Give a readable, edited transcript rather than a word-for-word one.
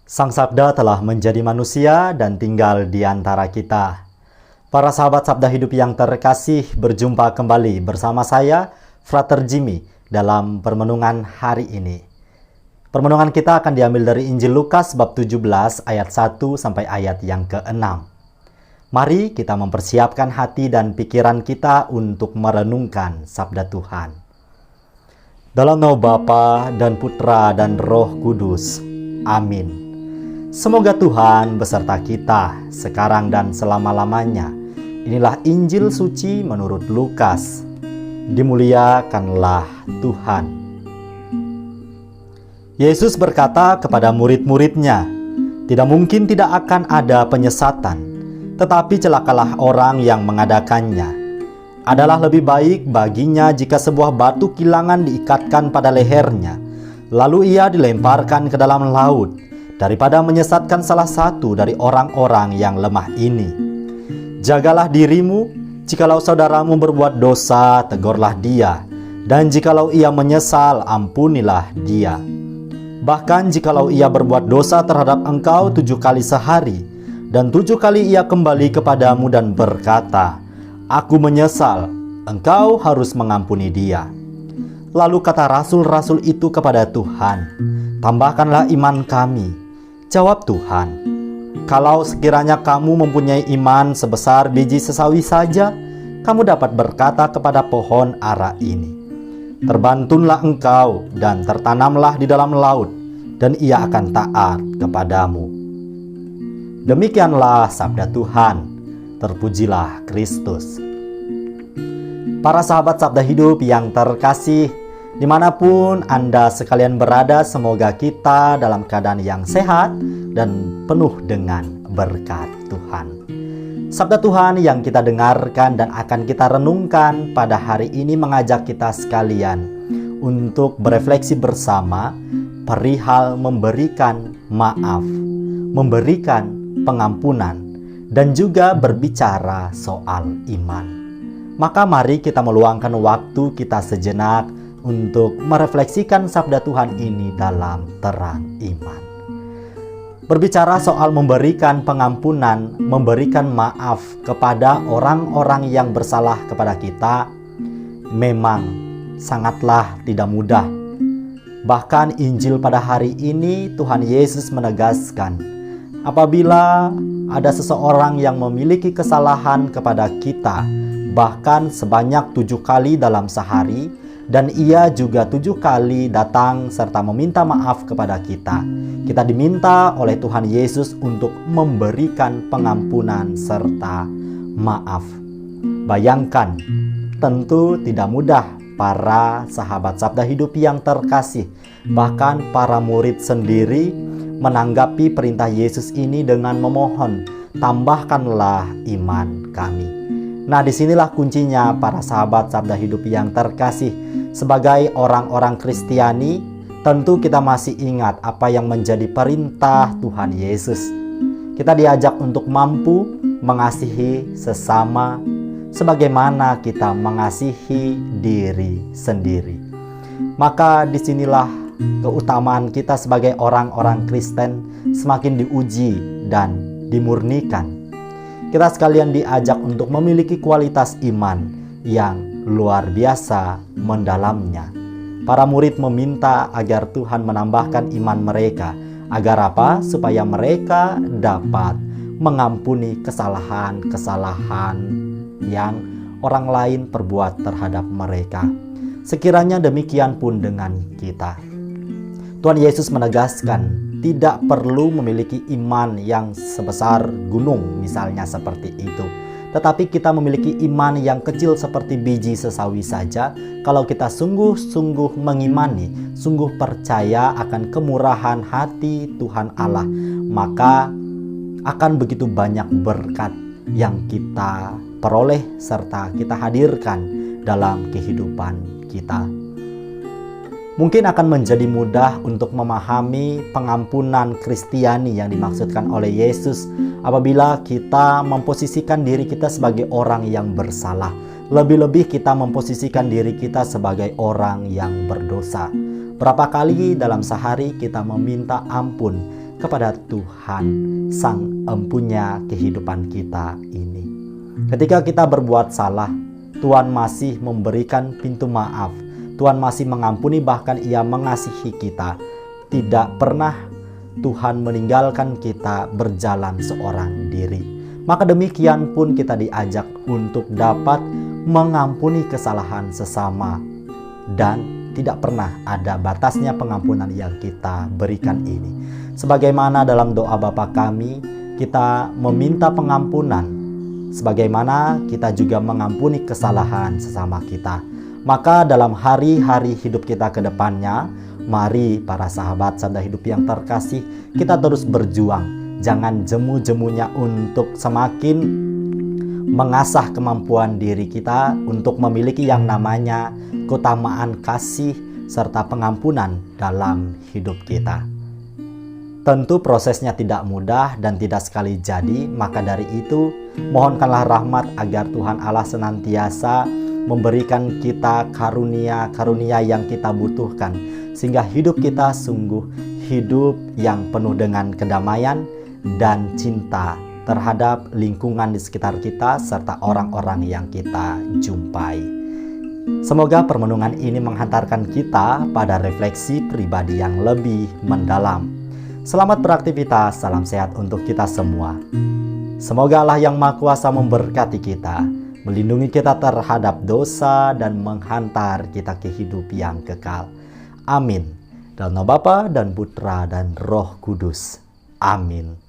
Sang Sabda telah menjadi manusia dan tinggal di antara kita. Para sahabat Sabda Hidup yang terkasih, berjumpa kembali bersama saya, Frater Jimmy, dalam permenungan hari ini. Permenungan kita akan diambil dari Injil Lukas bab 17 ayat 1 sampai ayat yang ke-6. Mari kita mempersiapkan hati dan pikiran kita untuk merenungkan Sabda Tuhan. Dalam nama Bapa dan Putra dan Roh Kudus. Amin. Semoga Tuhan beserta kita sekarang dan selama-lamanya. Inilah Injil suci menurut Lukas. Dimuliakanlah Tuhan. Yesus berkata kepada murid-muridnya, "Tidak mungkin tidak akan ada penyesatan, tetapi celakalah orang yang mengadakannya. Adalah lebih baik baginya jika sebuah batu kilangan diikatkan pada lehernya, lalu ia dilemparkan ke dalam laut, daripada menyesatkan salah satu dari orang-orang yang lemah ini. Jagalah dirimu, jikalau saudaramu berbuat dosa, tegurlah dia, dan jikalau ia menyesal, ampunilah dia. Bahkan jikalau ia berbuat dosa terhadap engkau 7 kali sehari, dan 7 kali ia kembali kepadamu dan berkata, 'Aku menyesal,' engkau harus mengampuni dia." Lalu kata rasul-rasul itu kepada Tuhan, "Tambahkanlah iman kami." Jawab Tuhan, "Kalau sekiranya kamu mempunyai iman sebesar biji sesawi saja, kamu dapat berkata kepada pohon ara ini, 'Terbantunlah engkau dan tertanamlah di dalam laut,' dan ia akan taat kepadamu." Demikianlah sabda Tuhan. Terpujilah Kristus. Para sahabat Sabda Hidup yang terkasih, dimanapun Anda sekalian berada, semoga kita dalam keadaan yang sehat dan penuh dengan berkat Tuhan. Sabda Tuhan yang kita dengarkan dan akan kita renungkan pada hari ini mengajak kita sekalian untuk berefleksi bersama perihal memberikan maaf, memberikan pengampunan, dan juga berbicara soal iman. Maka mari kita meluangkan waktu kita sejenak untuk merefleksikan sabda Tuhan ini dalam terang iman. Berbicara soal memberikan pengampunan, memberikan maaf kepada orang-orang yang bersalah kepada kita, memang sangatlah tidak mudah. Bahkan Injil pada hari ini Tuhan Yesus menegaskan, apabila ada seseorang yang memiliki kesalahan kepada kita, bahkan sebanyak 7 kali dalam sehari, dan ia juga 7 kali datang serta meminta maaf kepada kita, kita diminta oleh Tuhan Yesus untuk memberikan pengampunan serta maaf. Bayangkan, tentu tidak mudah para sahabat Sabda Hidup yang terkasih, bahkan para murid sendiri menanggapi perintah Yesus ini dengan memohon, "Tambahkanlah iman kami." Nah, disinilah kuncinya para sahabat Sabda Hidup yang terkasih. Sebagai orang-orang Kristiani, tentu kita masih ingat apa yang menjadi perintah Tuhan Yesus. Kita diajak untuk mampu mengasihi sesama sebagaimana kita mengasihi diri sendiri. Maka disinilah keutamaan kita sebagai orang-orang Kristen semakin diuji dan dimurnikan. Kita sekalian diajak untuk memiliki kualitas iman yang luar biasa mendalamnya. Para murid meminta agar Tuhan menambahkan iman mereka. Agar apa? Supaya mereka dapat mengampuni kesalahan-kesalahan yang orang lain perbuat terhadap mereka. Sekiranya demikian pun dengan kita. Tuhan Yesus menegaskan, tidak perlu memiliki iman yang sebesar gunung, misalnya seperti itu. Tetapi kita memiliki iman yang kecil seperti biji sesawi saja. Kalau kita sungguh-sungguh mengimani, sungguh percaya akan kemurahan hati Tuhan Allah, maka akan begitu banyak berkat yang kita peroleh serta kita hadirkan dalam kehidupan kita. Mungkin akan menjadi mudah untuk memahami pengampunan Kristiani yang dimaksudkan oleh Yesus apabila kita memposisikan diri kita sebagai orang yang bersalah. Lebih-lebih kita memposisikan diri kita sebagai orang yang berdosa. Berapa kali dalam sehari kita meminta ampun kepada Tuhan, Sang Empunya kehidupan kita ini. Ketika kita berbuat salah, Tuhan masih memberikan pintu maaf. Tuhan masih mengampuni, bahkan Ia mengasihi kita. Tidak pernah Tuhan meninggalkan kita berjalan seorang diri. Maka demikian pun kita diajak untuk dapat mengampuni kesalahan sesama. Dan tidak pernah ada batasnya pengampunan yang kita berikan ini. Sebagaimana dalam doa Bapa kami, kita meminta pengampunan. Sebagaimana kita juga mengampuni kesalahan sesama kita. Maka dalam hari-hari hidup kita ke depannya, mari para sahabat sabda hidup yang terkasih, kita terus berjuang. Jangan jemu-jemunya untuk semakin mengasah kemampuan diri kita untuk memiliki yang namanya keutamaan kasih serta pengampunan dalam hidup kita. Tentu prosesnya tidak mudah dan tidak sekali jadi, maka dari itu mohonkanlah rahmat agar Tuhan Allah senantiasa memberikan kita karunia-karunia yang kita butuhkan, sehingga hidup kita sungguh hidup yang penuh dengan kedamaian dan cinta terhadap lingkungan di sekitar kita serta orang-orang yang kita jumpai. Semoga permenungan ini menghantarkan kita pada refleksi pribadi yang lebih mendalam. Selamat beraktivitas, salam sehat untuk kita semua. Semoga Allah yang Maha Kuasa memberkati kita, melindungi kita terhadap dosa dan menghantar kita ke hidup yang kekal. Amin. Dalam nama Bapa dan Putra dan Roh Kudus. Amin.